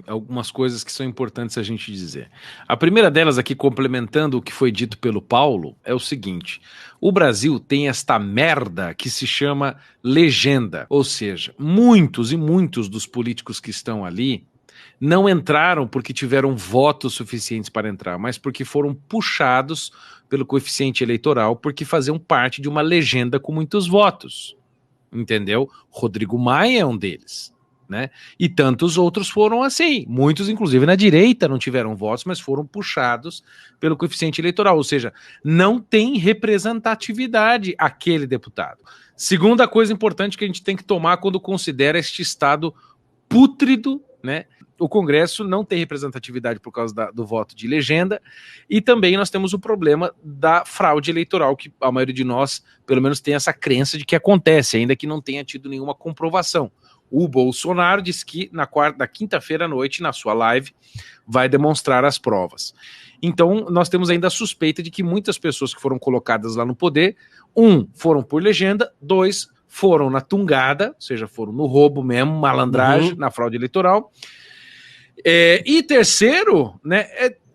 algumas coisas que são importantes a gente dizer. A primeira delas aqui, complementando o que foi dito pelo Paulo, é o seguinte: o Brasil tem esta merda que se chama legenda, ou seja, muitos e muitos dos políticos que estão ali não entraram porque tiveram votos suficientes para entrar, mas porque foram puxados pelo coeficiente eleitoral, porque faziam parte de uma legenda com muitos votos, entendeu? Rodrigo Maia é um deles, né? E tantos outros foram assim, muitos inclusive na direita não tiveram votos, mas foram puxados pelo coeficiente eleitoral, ou seja, não tem representatividade aquele deputado. Segunda coisa importante que a gente tem que tomar quando considera este estado pútrido, né? O Congresso não tem representatividade por causa do voto de legenda, e também nós temos o problema da fraude eleitoral, que a maioria de nós, pelo menos, tem essa crença de que acontece, ainda que não tenha tido nenhuma comprovação. O Bolsonaro disse que na quinta-feira à noite, na sua live, vai demonstrar as provas. Então, nós temos ainda a suspeita de que muitas pessoas que foram colocadas lá no poder, foram por legenda, foram na tungada, ou seja, foram no roubo mesmo, malandragem, na fraude eleitoral. E terceiro, né,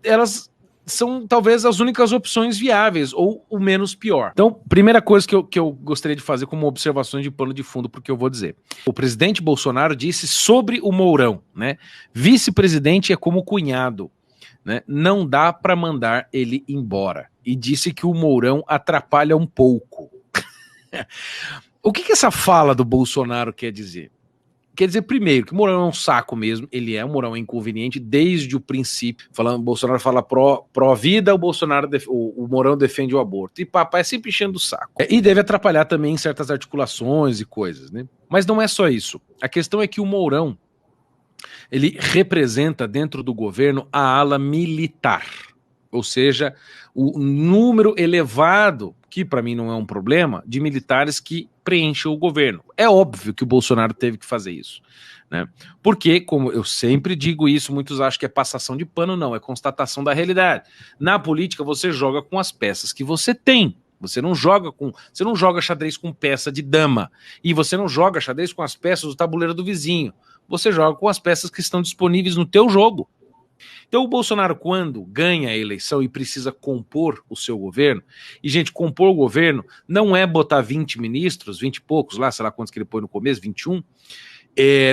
elas são talvez as únicas opções viáveis, ou o menos pior. Então, primeira coisa que eu gostaria de fazer como observações de pano de fundo, porque eu vou dizer. O presidente Bolsonaro disse sobre o Mourão, né, vice-presidente é como cunhado, né, não dá para mandar ele embora. E disse que o Mourão atrapalha um pouco. O que essa fala do Bolsonaro quer dizer? Quer dizer, primeiro, que o Mourão é um saco mesmo, o Mourão é inconveniente desde o princípio. O Bolsonaro fala pró-vida, o Mourão defende o aborto. E papai é sempre enchendo o saco. E deve atrapalhar também em certas articulações e coisas, né? Mas não é só isso. A questão é que o Mourão, ele representa dentro do governo a ala militar. Ou seja, o número elevado, que para mim não é um problema, de militares que preenchem o governo. É óbvio que o Bolsonaro teve que fazer isso, né? Porque, como eu sempre digo isso, muitos acham que é passação de pano, não, é constatação da realidade. Na política você joga com as peças que você tem. Você não joga xadrez com peça de dama, e você não joga xadrez com as peças do tabuleiro do vizinho. Você joga com as peças que estão disponíveis no teu jogo. Então o Bolsonaro, quando ganha a eleição e precisa compor o seu governo, e gente, compor o governo não é botar 20 ministros, 20 e poucos lá, sei lá quantos que ele põe no começo, 21,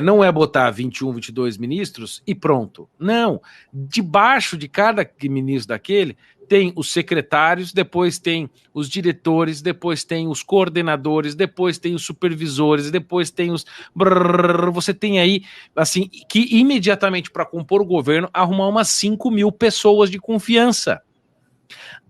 não é botar 21, 22 ministros e pronto. Não, debaixo de cada ministro daquele tem os secretários, depois tem os diretores, depois tem os coordenadores, depois tem os supervisores, depois tem os... Você tem aí, assim, que imediatamente para compor o governo, arrumar umas 5.000 pessoas de confiança.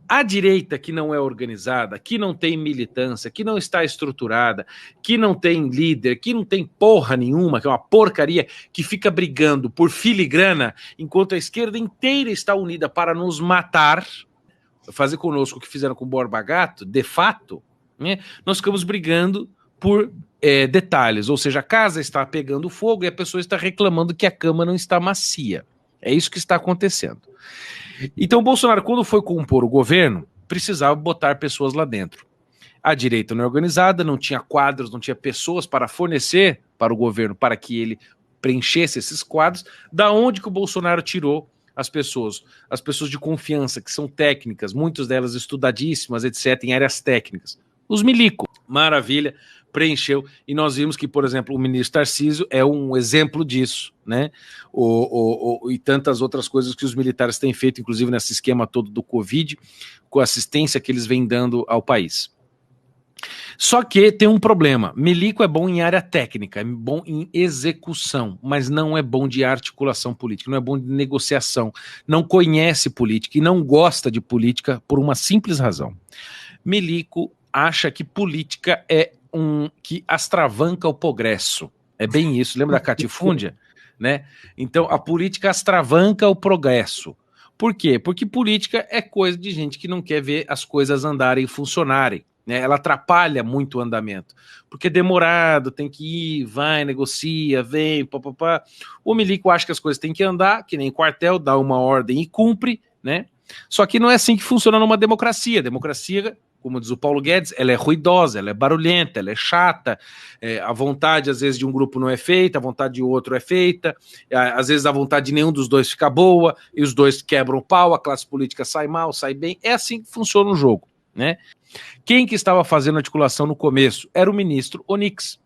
A direita que não é organizada, que não tem militância, que não está estruturada, que não tem líder, que não tem porra nenhuma, que é uma porcaria, que fica brigando por filigrana, enquanto a esquerda inteira está unida para nos matar, fazer conosco o que fizeram com o Borba Gato, de fato, né, nós ficamos brigando por detalhes, ou seja, a casa está pegando fogo e a pessoa está reclamando que a cama não está macia. É isso que está acontecendo. Então o Bolsonaro, quando foi compor o governo, precisava botar pessoas lá dentro. A direita não é organizada, não tinha quadros, não tinha pessoas para fornecer para o governo para que ele preenchesse esses quadros. Da onde que o Bolsonaro tirou as pessoas de confiança, que são técnicas, muitas delas estudadíssimas, etc., em áreas técnicas? Os milico. Maravilha, preencheu, e nós vimos que, por exemplo, o ministro Tarcísio é um exemplo disso, né? E tantas outras coisas que os militares têm feito, inclusive nesse esquema todo do Covid, com a assistência que eles vêm dando ao país. Só que tem um problema: milico é bom em área técnica, é bom em execução, mas não é bom de articulação política, não é bom de negociação, não conhece política e não gosta de política por uma simples razão. Milico acha que política é que astravanca o progresso. É bem isso, lembra da catifúndia? Né? Então a política astravanca o progresso. Por quê? Porque política é coisa de gente que não quer ver as coisas andarem e funcionarem. Né? Ela atrapalha muito o andamento, porque é demorado, tem que ir, vai, negocia, vem, papapá. O milico acha que as coisas têm que andar, que nem quartel, dá uma ordem e cumpre, né? Só que não é assim que funciona numa democracia. Democracia como diz o Paulo Guedes, ela é ruidosa, ela é barulhenta, ela é chata, a vontade às vezes de um grupo não é feita, a vontade de outro é feita, às vezes a vontade de nenhum dos dois fica boa, e os dois quebram o pau, a classe política sai mal, sai bem, é assim que funciona o jogo, né? Quem que estava fazendo a articulação no começo? Era o ministro Onyx.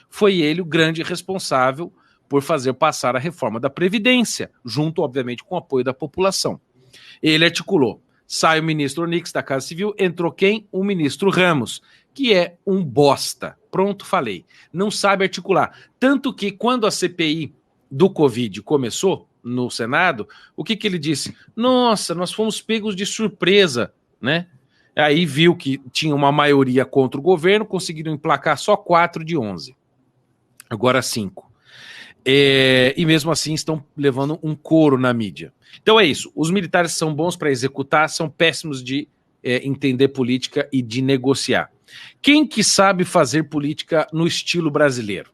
Foi ele o grande responsável por fazer passar a reforma da Previdência, junto, obviamente, com o apoio da população. Ele articulou. Sai o ministro Onyx da Casa Civil, entrou quem? O ministro Ramos, que é um bosta. Pronto, falei. Não sabe articular. Tanto que quando a CPI do Covid começou no Senado, o que ele disse? Nossa, nós fomos pegos de surpresa, né? Aí viu que tinha uma maioria contra o governo, conseguiram emplacar só 4 de 11. Agora 5. E mesmo assim estão levando um couro na mídia. Então é isso, os militares são bons para executar, são péssimos de entender política e de negociar. Quem que sabe fazer política no estilo brasileiro?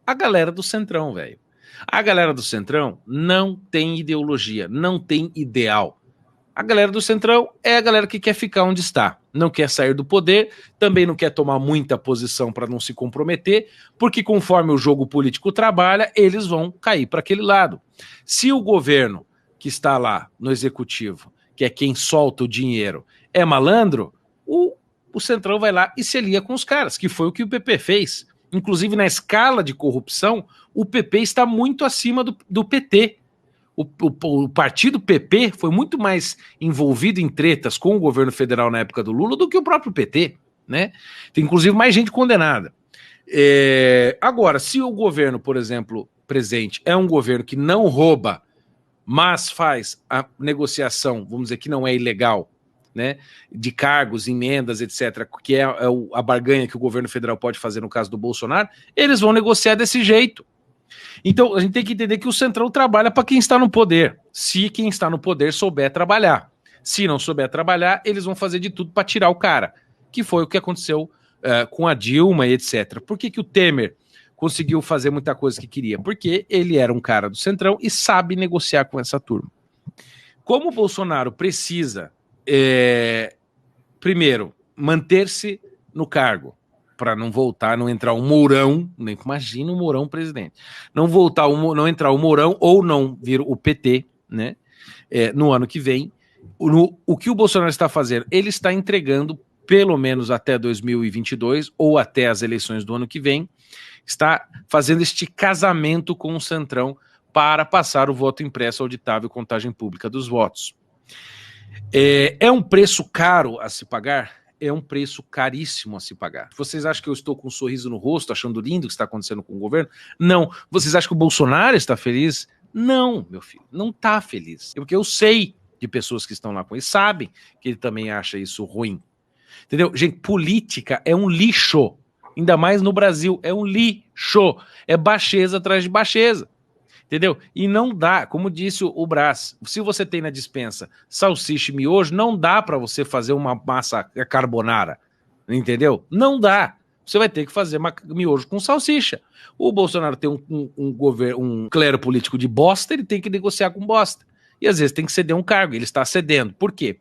A galera do Centrão, velho. A galera do Centrão não tem ideologia, não tem ideal. A galera do Centrão é a galera que quer ficar onde está, não quer sair do poder, também não quer tomar muita posição para não se comprometer, porque conforme o jogo político trabalha, eles vão cair para aquele lado. Se o governo que está lá no executivo, que é quem solta o dinheiro, é malandro, o Centrão vai lá e se alia com os caras, que foi o que o PP fez. Inclusive, na escala de corrupção, o PP está muito acima do PT. O partido PP foi muito mais envolvido em tretas com o governo federal na época do Lula do que o próprio PT, né? Tem inclusive mais gente condenada. Agora, se o governo, por exemplo, presente, é um governo que não rouba, mas faz a negociação, vamos dizer que não é ilegal, né, de cargos, emendas, etc., que é a barganha que o governo federal pode fazer no caso do Bolsonaro, eles vão negociar desse jeito. Então, a gente tem que entender que o Centrão trabalha para quem está no poder, se quem está no poder souber trabalhar. Se não souber trabalhar, eles vão fazer de tudo para tirar o cara, que foi o que aconteceu com a Dilma e etc. Por que o Temer conseguiu fazer muita coisa que queria? Porque ele era um cara do Centrão e sabe negociar com essa turma. Como o Bolsonaro precisa, primeiro, manter-se no cargo, para não voltar, não entrar um Mourão, nem imagina o Mourão presidente, não entrar o Mourão ou não vir o PT, né, no ano que vem. O que o Bolsonaro está fazendo? Ele está entregando, pelo menos até 2022 ou até as eleições do ano que vem, está fazendo este casamento com o Centrão para passar o voto impresso, auditável e contagem pública dos votos. É um preço caro a se pagar? É um preço caríssimo a se pagar. Vocês acham que eu estou com um sorriso no rosto, achando lindo o que está acontecendo com o governo? Não. Vocês acham que o Bolsonaro está feliz? Não, meu filho, não está feliz. Porque eu sei de pessoas que estão lá com ele, sabem que ele também acha isso ruim. Entendeu? Gente, política é um lixo. Ainda mais no Brasil, é um lixo. É baixeza atrás de baixeza. Entendeu? E não dá, como disse o Brás, se você tem na despensa salsicha e miojo, não dá para você fazer uma massa carbonara, entendeu? Não dá. Você vai ter que fazer miojo com salsicha. O Bolsonaro tem um clero político de bosta, ele tem que negociar com bosta. E às vezes tem que ceder um cargo, ele está cedendo. Por quê?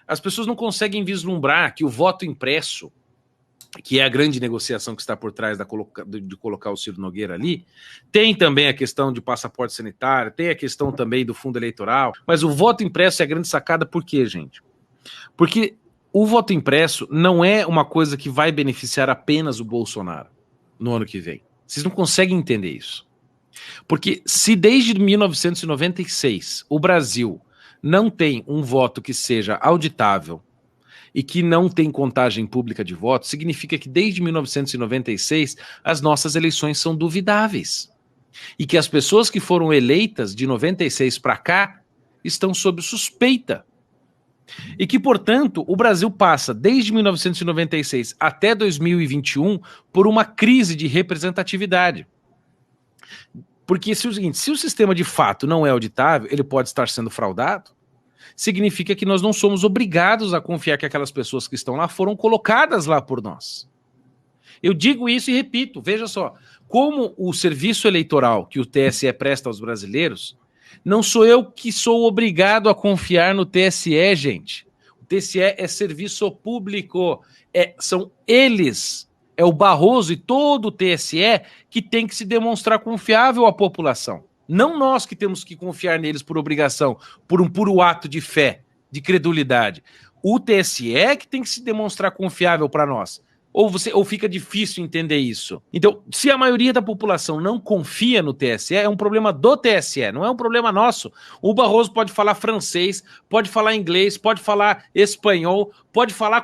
As pessoas não conseguem vislumbrar que o voto impresso, que é a grande negociação que está por trás de colocar o Ciro Nogueira ali, tem também a questão de passaporte sanitário, tem a questão também do fundo eleitoral, mas o voto impresso é a grande sacada. Por quê, gente? Porque o voto impresso não é uma coisa que vai beneficiar apenas o Bolsonaro no ano que vem. Vocês não conseguem entender isso. Porque se desde 1996 o Brasil não tem um voto que seja auditável e que não tem contagem pública de votos, significa que desde 1996 as nossas eleições são duvidáveis. E que as pessoas que foram eleitas de 96 para cá estão sob suspeita. E que, portanto, o Brasil passa desde 1996 até 2021 por uma crise de representatividade. Porque se o sistema de fato não é auditável, ele pode estar sendo fraudado, significa que nós não somos obrigados a confiar que aquelas pessoas que estão lá foram colocadas lá por nós. Eu digo isso e repito, veja só, como o serviço eleitoral que o TSE presta aos brasileiros, não sou eu que sou obrigado a confiar no TSE, gente. TSE é serviço público. São eles, é o Barroso e todo o TSE que tem que se demonstrar confiável à população. Não nós que temos que confiar neles por obrigação, por um puro ato de fé, de credulidade. O TSE que tem que se demonstrar confiável para nós. Ou fica difícil entender isso? Então, se a maioria da população não confia no TSE, é um problema do TSE, não é um problema nosso. O Barroso pode falar francês, pode falar inglês, pode falar espanhol, pode falar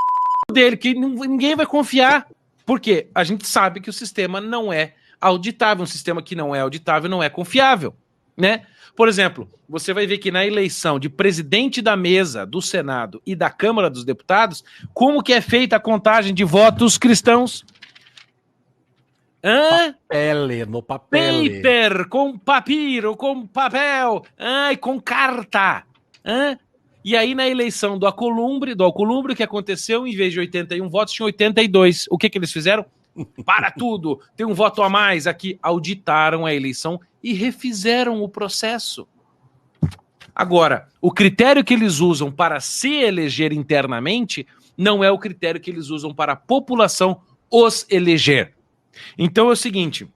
dele, que ninguém vai confiar. Por quê? A gente sabe que o sistema não é auditável. Um sistema que não é auditável não é confiável, né? Por exemplo, você vai ver que na eleição de presidente da mesa do Senado e da Câmara dos Deputados, como que é feita a contagem de votos cristãos? No papel. Paper, com papiro, com papel, com carta. E aí na eleição do Alcolumbre, o que aconteceu? Em vez de 81 votos, tinha 82. O que eles fizeram? Para tudo, tem um voto a mais aqui. Auditaram a eleição e refizeram o processo. Agora, o critério que eles usam para se eleger internamente não é o critério que eles usam para a população os eleger. Então é o seguinte,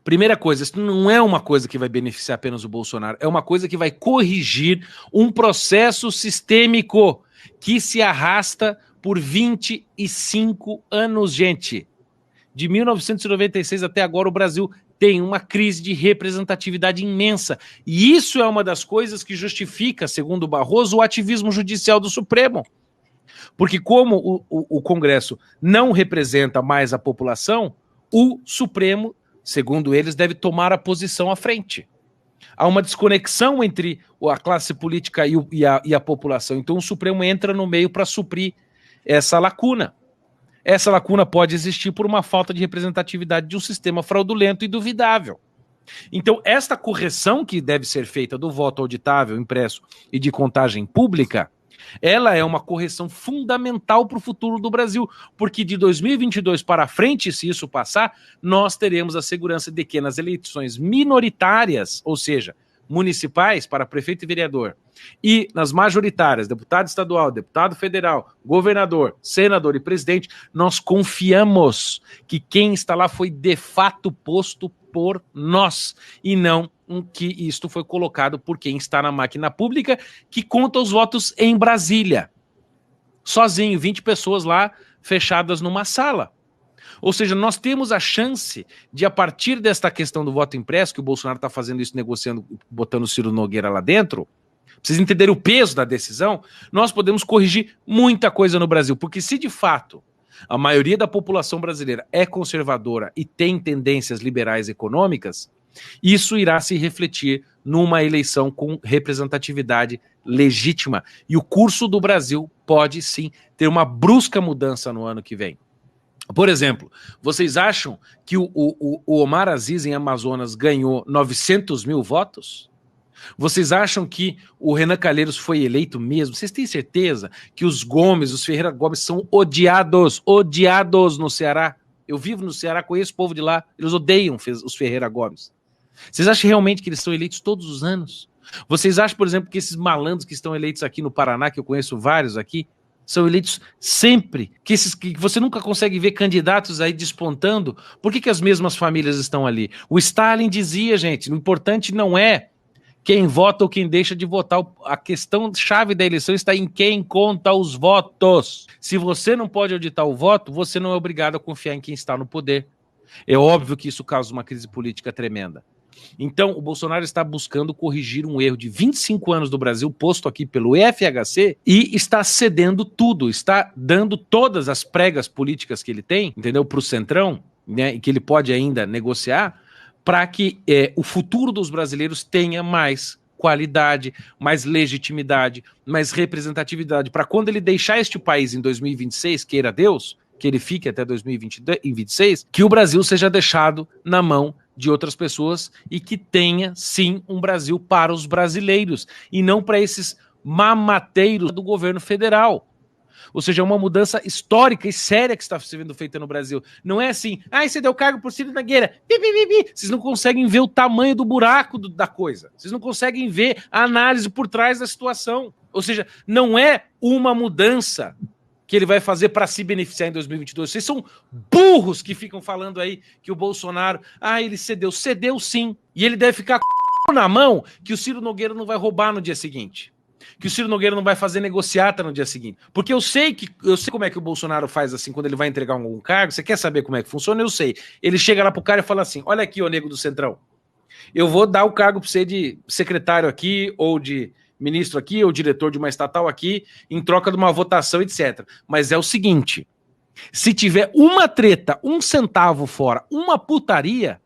primeira coisa, isso não é uma coisa que vai beneficiar apenas o Bolsonaro, é uma coisa que vai corrigir um processo sistêmico que se arrasta por 25 anos, gente. De 1996 até agora, o Brasil tem uma crise de representatividade imensa. E isso é uma das coisas que justifica, segundo o Barroso, o ativismo judicial do Supremo. Porque como o Congresso não representa mais a população, o Supremo, segundo eles, deve tomar a posição à frente. Há uma desconexão entre a classe política e a população. Então o Supremo entra no meio para suprir essa lacuna. Essa lacuna pode existir por uma falta de representatividade de um sistema fraudulento e duvidável. Então, esta correção que deve ser feita do voto auditável, impresso e de contagem pública, ela é uma correção fundamental para o futuro do Brasil, porque de 2022 para frente, se isso passar, nós teremos a segurança de que nas eleições minoritárias, ou seja, municipais para prefeito e vereador, e nas majoritárias, deputado estadual, deputado federal, governador, senador e presidente, nós confiamos que quem está lá foi de fato posto por nós, e não que isto foi colocado por quem está na máquina pública, que conta os votos em Brasília. Sozinho, 20 pessoas lá fechadas numa sala. Ou seja, nós temos a chance de, a partir desta questão do voto impresso, que o Bolsonaro está fazendo isso, negociando, botando o Ciro Nogueira lá dentro, pra vocês entenderem o peso da decisão, nós podemos corrigir muita coisa no Brasil. Porque se de fato a maioria da população brasileira é conservadora e tem tendências liberais econômicas, isso irá se refletir numa eleição com representatividade legítima. E o curso do Brasil pode sim ter uma brusca mudança no ano que vem. Por exemplo, vocês acham que o Omar Aziz em Amazonas ganhou 900 mil votos? Vocês acham que o Renan Calheiros foi eleito mesmo? Vocês têm certeza que os Gomes, os Ferreira Gomes são odiados no Ceará? Eu vivo no Ceará, conheço o povo de lá, eles odeiam os Ferreira Gomes. Vocês acham realmente que eles são eleitos todos os anos? Vocês acham, por exemplo, que esses malandros que estão eleitos aqui no Paraná, que eu conheço vários aqui, são eleitos sempre, que você nunca consegue ver candidatos aí despontando? Por que as mesmas famílias estão ali? O Stalin dizia, gente, o importante não é quem vota ou quem deixa de votar. A questão chave da eleição está em quem conta os votos. Se você não pode auditar o voto, você não é obrigado a confiar em quem está no poder. É óbvio que isso causa uma crise política tremenda. Então, o Bolsonaro está buscando corrigir um erro de 25 anos do Brasil, posto aqui pelo FHC, e está cedendo tudo, está dando todas as pregas políticas que ele tem, entendeu, para o Centrão, né, e que ele pode ainda negociar, para que o futuro dos brasileiros tenha mais qualidade, mais legitimidade, mais representatividade, para quando ele deixar este país em 2026, queira Deus, que ele fique até 2026, que o Brasil seja deixado na mão de outras pessoas e que tenha, sim, um Brasil para os brasileiros e não para esses mamateiros do governo federal. Ou seja, é uma mudança histórica e séria que está sendo feita no Brasil. Não é assim, você deu cargo por Ciro Nogueira, vocês não conseguem ver o tamanho do buraco da coisa. Vocês não conseguem ver a análise por trás da situação. Ou seja, não é uma mudança que ele vai fazer para se beneficiar em 2022. Vocês são burros que ficam falando aí que o Bolsonaro, ele cedeu. Cedeu sim. E ele deve ficar com na mão que o Ciro Nogueira não vai roubar no dia seguinte. Que o Ciro Nogueira não vai fazer negociata no dia seguinte. Porque eu sei como é que o Bolsonaro faz assim quando ele vai entregar algum cargo. Você quer saber como é que funciona? Eu sei. Ele chega lá pro cara e fala assim: olha aqui, ô nego do Centrão, eu vou dar o cargo para você de secretário aqui, ou de ministro aqui, ou diretor de uma estatal aqui, em troca de uma votação, etc. Mas é o seguinte, se tiver uma treta, 1 centavo fora, uma putaria,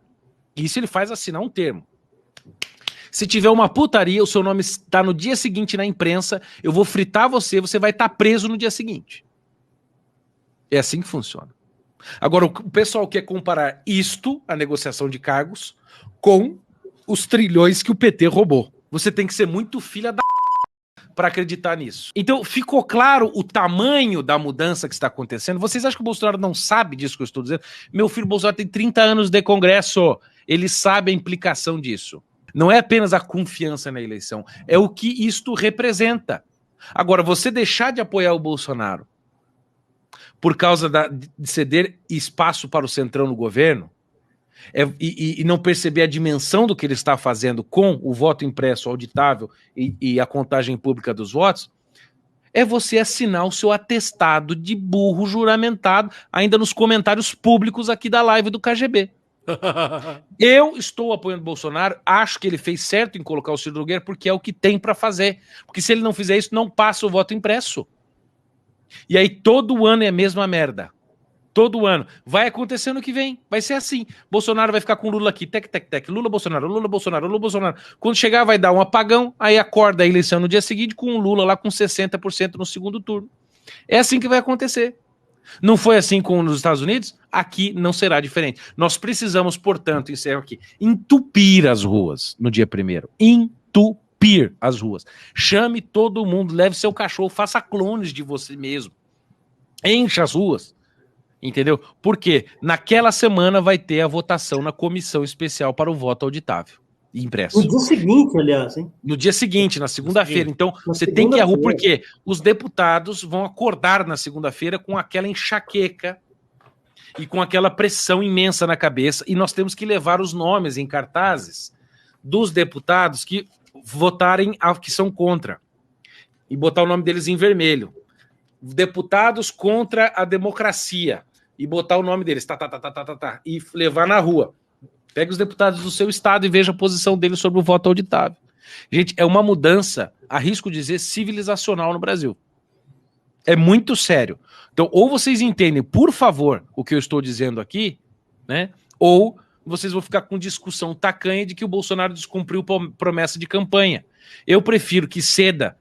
isso ele faz assinar um termo. Se tiver uma putaria, o seu nome está no dia seguinte na imprensa, eu vou fritar você, você vai estar preso no dia seguinte. É assim que funciona. Agora, o pessoal quer comparar isto, a negociação de cargos, com os trilhões que o PT roubou. Você tem que ser muito filha da para acreditar nisso. Então, ficou claro o tamanho da mudança que está acontecendo? Vocês acham que o Bolsonaro não sabe disso que eu estou dizendo? Meu filho Bolsonaro tem 30 anos de Congresso. Ele sabe a implicação disso. Não é apenas a confiança na eleição, é o que isto representa. Agora, você deixar de apoiar o Bolsonaro por causa de ceder espaço para o Centrão no governo, e não perceber a dimensão do que ele está fazendo com o voto impresso auditável e a contagem pública dos votos, é você assinar o seu atestado de burro juramentado ainda nos comentários públicos aqui da live do KGB. Eu estou apoiando o Bolsonaro, acho que ele fez certo em colocar o Ciro Nogueira porque é o que tem para fazer. Porque se ele não fizer isso, não passa o voto impresso. E aí todo ano é a mesma merda. Todo ano. Vai acontecer no que vem. Vai ser assim. Bolsonaro vai ficar com Lula aqui. Tec, tec, tec. Lula, Bolsonaro, Lula, Bolsonaro, Lula, Bolsonaro. Quando chegar, vai dar um apagão. Aí acorda a eleição no dia seguinte com o Lula lá com 60% no segundo turno. É assim que vai acontecer. Não foi assim com os Estados Unidos? Aqui não será diferente. Nós precisamos, portanto, encerro aqui, entupir as ruas no dia 1º. Entupir as ruas. Chame todo mundo, leve seu cachorro, faça clones de você mesmo. Encha as ruas. Entendeu? Porque naquela semana vai ter a votação na comissão especial para o voto auditável e impresso. No dia seguinte, aliás, hein? No dia seguinte, na segunda-feira. Então, você tem que ir à rua, porque os deputados vão acordar na segunda-feira com aquela enxaqueca e com aquela pressão imensa na cabeça, e nós temos que levar os nomes em cartazes dos deputados que votarem, que são contra, e botar o nome deles em vermelho. Deputados contra a democracia, e botar o nome deles, e levar na rua. Pega os deputados do seu estado e veja a posição deles sobre o voto auditável. Gente, é uma mudança, arrisco dizer, civilizacional no Brasil. É muito sério. Então, ou vocês entendem, por favor, o que eu estou dizendo aqui, né? Ou vocês vão ficar com discussão tacanha de que o Bolsonaro descumpriu promessa de campanha. Eu prefiro que ceda,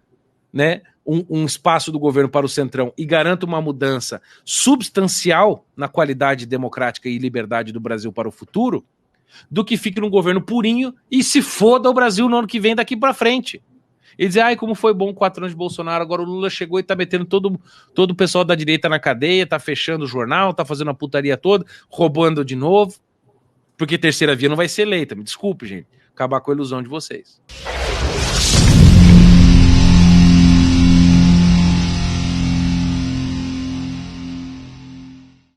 né, um espaço do governo para o Centrão e garanta uma mudança substancial na qualidade democrática e liberdade do Brasil para o futuro, do que fique num governo purinho e se foda o Brasil no ano que vem daqui para frente. E dizer, como foi bom 4 anos de Bolsonaro, agora o Lula chegou e tá metendo todo o pessoal da direita na cadeia, tá fechando o jornal, tá fazendo a putaria toda, roubando de novo, porque terceira via não vai ser eleita, me desculpe, gente, acabar com a ilusão de vocês.